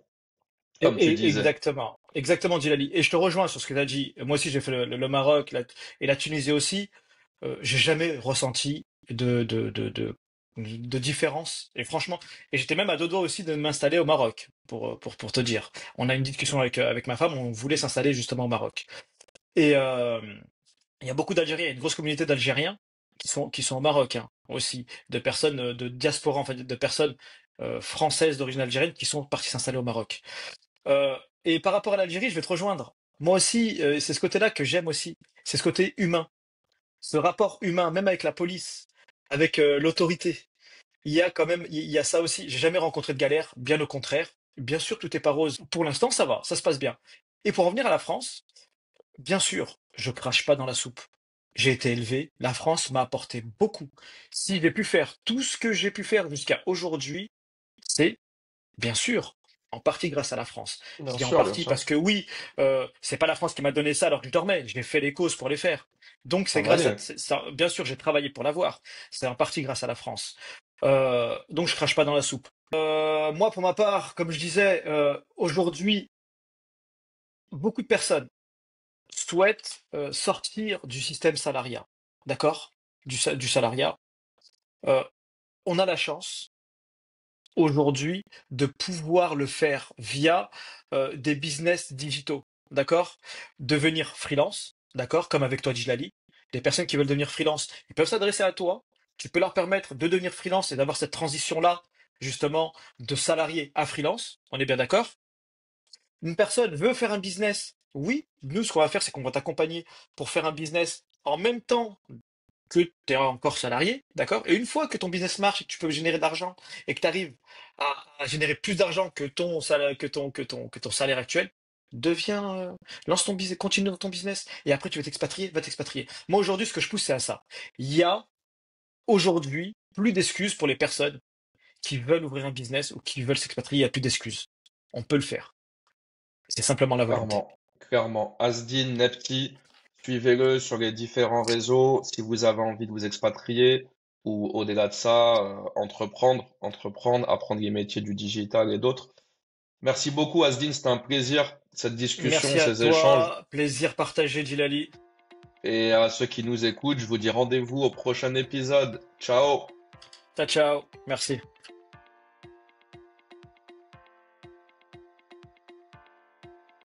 comme tu disais. Exactement, exactement, Djilali. Et je te rejoins sur ce que tu as dit. Moi aussi, j'ai fait le Maroc et la Tunisie aussi. J'ai jamais ressenti de différence. Et franchement, et j'étais même à deux doigts aussi de m'installer au Maroc, pour te dire. On a une discussion avec ma femme, on voulait s'installer justement au Maroc. Et il y a beaucoup d'Algériens, il y a une grosse communauté d'Algériens qui sont au Maroc hein, aussi, de personnes de diaspora, en fait, de personnes françaises d'origine algérienne qui sont parties s'installer au Maroc. Euh, et par rapport à l'Algérie, je vais te rejoindre. Moi aussi, c'est ce côté-là que j'aime aussi. C'est ce côté humain, ce rapport humain, même avec la police, avec l'autorité. Il y a ça aussi. J'ai jamais rencontré de galère, bien au contraire. Bien sûr, tout est pas rose. Pour l'instant, ça va, ça se passe bien. Et pour en venir à la France, bien sûr, je crache pas dans la soupe. J'ai été élevé, la France m'a apporté beaucoup. Si j'ai pu faire tout ce que j'ai pu faire jusqu'à aujourd'hui, c'est bien sûr, en partie grâce à la France. Je Bien dis en sûr, bien partie sûr. parce que oui, c'est pas la France qui m'a donné ça alors que je dormais. J'ai fait les causes pour les faire. Donc c'est grâce à Travailler. ça. Bien sûr, j'ai travaillé pour l'avoir. C'est en partie grâce à la France. Donc je crache pas dans la soupe. Moi, pour ma part, comme je disais, aujourd'hui, beaucoup de personnes souhaitent sortir du système salariat. D'accord? Du salariat. Euh, on a la chance aujourd'hui de pouvoir le faire via des business digitaux, d'accord? Devenir freelance, d'accord? Comme avec toi, Djilali. Des personnes qui veulent devenir freelance, ils peuvent s'adresser à toi. Tu peux leur permettre de devenir freelance et d'avoir cette transition-là, justement, de salarié à freelance. On est bien d'accord? Une personne veut faire un business. Oui, nous, ce qu'on va faire, c'est qu'on va t'accompagner pour faire un business en même temps que tu es encore salarié, d'accord? Et une fois que ton business marche et que tu peux générer de l'argent et que tu arrives à générer plus d'argent que ton salaire actuel, deviens, lance ton business, continue dans ton business et après tu vas t'expatrier, va t'expatrier. Moi aujourd'hui, ce que je pousse, c'est à ça. Il y a aujourd'hui plus d'excuses pour les personnes qui veulent ouvrir un business ou qui veulent s'expatrier. Il n'y a plus d'excuses. On peut le faire. C'est simplement la volonté. Clairement, clairement. Asdin, Nepti, suivez-le sur les différents réseaux si vous avez envie de vous expatrier ou au-delà de ça, entreprendre, apprendre les métiers du digital et d'autres. Merci beaucoup, Asdin, c'était un plaisir, cette discussion, Merci à ces échanges. toi. Plaisir partagé, Djilali. Et à ceux qui nous écoutent, je vous dis rendez-vous au prochain épisode. Ciao! Ciao, ciao. Merci.